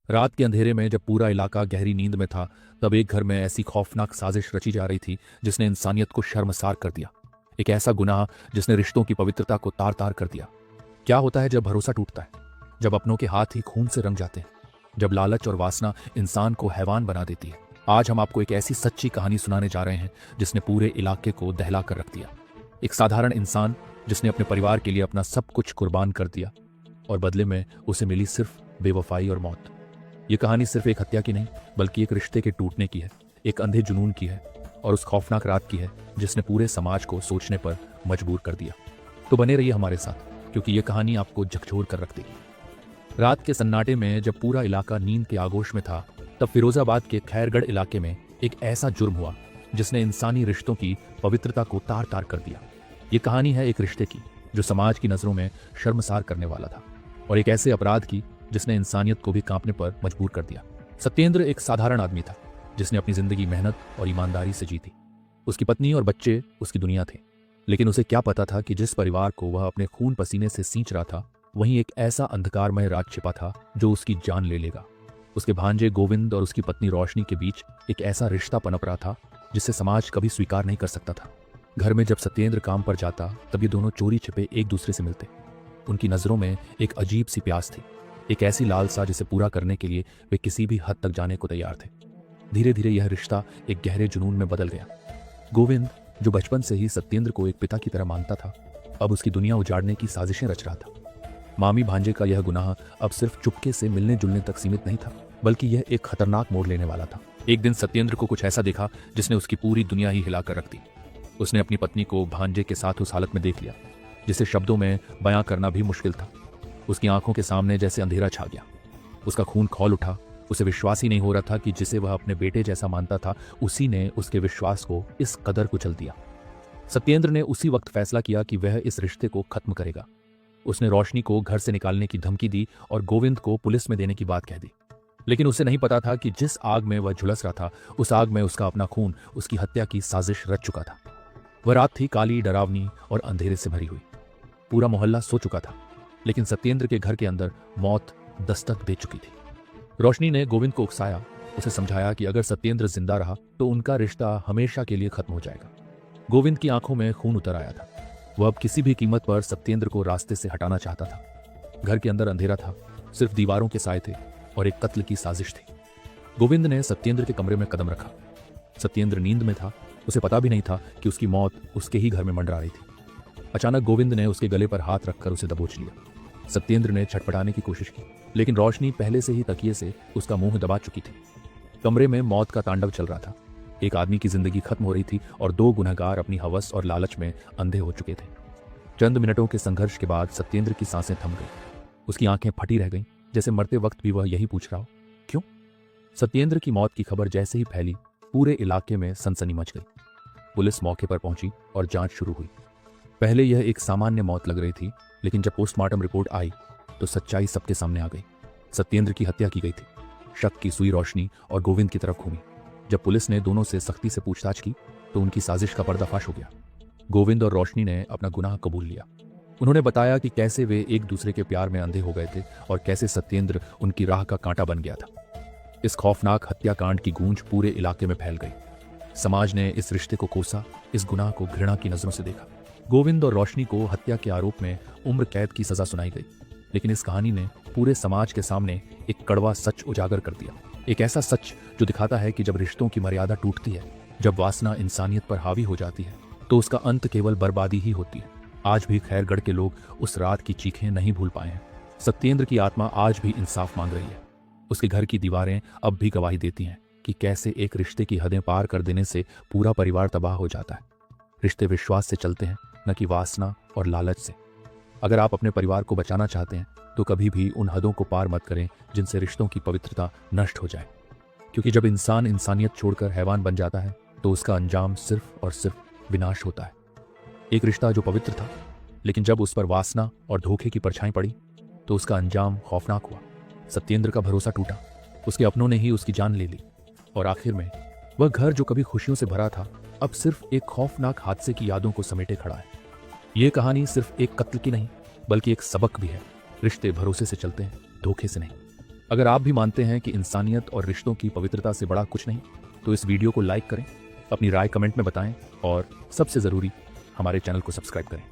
रात के अंधेरे में जब पूरा इलाका गहरी नींद में था, तब एक घर में ऐसी खौफनाक साजिश रची जा रही थी जिसने इंसानियत को शर्मसार कर दिया। एक ऐसा गुनाह जिसने रिश्तों की पवित्रता को तार तार कर दिया। क्या होता है जब भरोसा टूटता है, जब अपनों के हाथ ही खून से रंग जाते हैं, जब लालच और वासना इंसान को हैवान बना देती है। आज हम आपको एक ऐसी सच्ची कहानी सुनाने जा रहे हैं जिसने पूरे इलाके को दहला कर रख दिया। एक साधारण इंसान जिसने अपने परिवार के लिए अपना सब कुछ कुर्बान कर दिया और बदले में उसे मिली सिर्फ बेवफाई और मौत। ये कहानी सिर्फ एक हत्या की नहीं, बल्कि एक रिश्ते के टूटने की है, एक अंधे जुनून की है और उस खौफनाक रात की है जिसने पूरे समाज को सोचने पर मजबूर कर दिया। तो बने रहिए हमारे साथ, क्योंकि ये कहानी आपको झकझोर कर रख देगी। रात के सन्नाटे में जब पूरा इलाका नींद के आगोश में था, तब फिरोजाबाद के खैरगढ़ इलाके में एक ऐसा जुर्म हुआ जिसने इंसानी रिश्तों की पवित्रता को तार तार कर दिया। ये कहानी है एक रिश्ते की जो समाज की नजरों में शर्मसार करने वाला था, और एक ऐसे अपराध की जिसने इंसानियत को भी कांपने पर मजबूर कर दिया। सत्येंद्र एक साधारण आदमी था जिसने अपनी जिंदगी मेहनत और ईमानदारी से जीती। उसकी पत्नी और बच्चे उसकी दुनिया थे, लेकिन उसे क्या पता था कि जिस परिवार को वह अपने खून पसीने से सींच रहा था, वहीं एक ऐसा अंधकारमय राज छिपा था जो उसकी जान ले लेगा। उसके भांजे गोविंद और उसकी पत्नी रोशनी के बीच एक ऐसा रिश्ता पनप रहा था जिसे समाज कभी स्वीकार नहीं कर सकता था। घर में जब सत्येंद्र काम पर जाता, तब ये दोनों चोरी छिपे एक दूसरे से मिलते। उनकी नजरों में एक अजीब सी प्यास थी, एक ऐसी लालसा जिसे पूरा करने के लिए वे किसी भी हद तक जाने को तैयार थे। धीरे धीरे यह रिश्ता एक गहरे जुनून में बदल गया। गोविंद, जो बचपन से ही सत्येंद्र को एक पिता की तरह मानता था, अब उसकी दुनिया उजाड़ने की साजिशें रच रहा था। मामी भांजे का यह गुनाह अब सिर्फ चुपके से मिलने जुलने तक सीमित नहीं था, बल्कि यह एक खतरनाक मोड़ लेने वाला था। एक दिन सत्येंद्र को कुछ ऐसा देखा जिसने उसकी पूरी दुनिया ही हिलाकर रख दी। उसने अपनी पत्नी को भांजे के साथ उस हालत में देख लिया जिसे शब्दों में बयां करना भी मुश्किल था। उसकी आंखों के सामने जैसे अंधेरा छा गया। उसका खून खौल उठा। उसे विश्वास ही नहीं हो रहा था कि जिसे वह अपने बेटे जैसा मानता था, उसी ने उसके विश्वास को इस कदर कुचल दिया। सत्येंद्र ने उसी वक्त फैसला किया कि वह इस रिश्ते को खत्म करेगा। उसने रोशनी को घर से निकालने की धमकी दी और गोविंद को पुलिस में देने की बात कह दी। लेकिन उसे नहीं पता था कि जिस आग में वह झुलस रहा था, उस आग में उसका अपना खून उसकी हत्या की साजिश रच चुका था। वह रात थी काली, डरावनी और अंधेरे से भरी हुई। पूरा मोहल्ला सो चुका था, लेकिन सत्येंद्र के घर के अंदर मौत दस्तक दे चुकी थी। रोशनी ने गोविंद को उकसाया, उसे समझाया कि अगर सत्येंद्र जिंदा रहा तो उनका रिश्ता हमेशा के लिए खत्म हो जाएगा। गोविंद की आंखों में खून उतर आया था। वह अब किसी भी कीमत पर सत्येंद्र को रास्ते से हटाना चाहता था। घर के अंदर अंधेरा था, सिर्फ दीवारों के साए थे और एक कत्ल की साजिश थी। गोविंद ने सत्येंद्र के कमरे में कदम रखा। सत्येंद्र नींद में था। उसे पता भी नहीं था कि उसकी मौत उसके ही घर में मंडरा रही थी। अचानक गोविंद ने उसके गले पर हाथ रखकर उसे दबोच लिया। सत्येंद्र ने छटपटाने की कोशिश की, लेकिन रोशनी पहले से ही तकिए से उसका मुंह दबा चुकी थी। कमरे में मौत का तांडव चल रहा था। एक आदमी की जिंदगी खत्म हो रही थी और दो गुनहगार अपनी हवस और लालच में अंधे हो चुके थे। चंद मिनटों के संघर्ष के बाद सत्येंद्र की सांसें थम गई। उसकी आंखें फटी रह गईं, जैसे मरते वक्त भी वह यही पूछ रहा हो, क्यों? सत्येंद्र की मौत की खबर जैसे ही फैली, पूरे इलाके में सनसनी मच गई। पुलिस मौके पर पहुंची और जांच शुरू हुई। पहले यह एक सामान्य मौत लग रही थी, लेकिन जब पोस्टमार्टम रिपोर्ट आई तो सच्चाई सबके सामने आ गई। सत्येंद्र की हत्या की गई थी। शक की सुई रोशनी और गोविंद की तरफ घूमी। जब पुलिस ने दोनों से सख्ती से पूछताछ की तो उनकी साजिश का पर्दाफाश हो गया। गोविंद और रोशनी ने अपना गुनाह कबूल लिया। उन्होंने बताया कि कैसे वे एक दूसरे के प्यार में अंधे हो गए थे और कैसे सत्येंद्र उनकी राह का कांटा बन गया था। इस खौफनाक हत्याकांड की गूंज पूरे इलाके में फैल गई। समाज ने इस रिश्ते को कोसा, इस गुनाह को घृणा की नजरों से देखा। गोविंद और रोशनी को हत्या के आरोप में उम्र कैद की सजा सुनाई गई, लेकिन इस कहानी ने पूरे समाज के सामने एक कड़वा सच उजागर कर दिया। एक ऐसा सच जो दिखाता है कि जब रिश्तों की मर्यादा टूटती है, जब वासना इंसानियत पर हावी हो जाती है, तो उसका अंत केवल बर्बादी ही होती है। आज भी खैरगढ़ के लोग उस रात की चीखें नहीं भूल पाए हैं। सत्येंद्र की आत्मा आज भी इंसाफ मांग रही है। उसके घर की दीवारें अब भी गवाही देती हैं कि कैसे एक रिश्ते की हदें पार कर देने से पूरा परिवार तबाह हो जाता है। रिश्ते विश्वास से चलते हैं, न कि वासना और लालच से। अगर आप अपने परिवार को बचाना चाहते हैं तो कभी भी उन हदों को पार मत करें जिनसे रिश्तों की पवित्रता नष्ट हो जाए, क्योंकि जब इंसान इंसानियत छोड़कर हैवान बन जाता है तो उसका अंजाम सिर्फ और सिर्फ विनाश होता है। एक रिश्ता जो पवित्र था, लेकिन जब उस पर वासना और धोखे की परछाई पड़ी तो उसका अंजाम खौफनाक हुआ। सत्येंद्र का भरोसा टूटा, उसके अपनों ने ही उसकी जान ले ली और आखिर में वह घर जो कभी खुशियों से भरा था, अब सिर्फ एक खौफनाक हादसे की यादों को समेटे खड़ा है। यह कहानी सिर्फ एक कत्ल की नहीं, बल्कि एक सबक भी है। रिश्ते भरोसे से चलते हैं, धोखे से नहीं। अगर आप भी मानते हैं कि इंसानियत और रिश्तों की पवित्रता से बड़ा कुछ नहीं, तो इस वीडियो को लाइक करें, अपनी राय कमेंट में बताएं और सबसे ज़रूरी हमारे चैनल को सब्सक्राइब करें।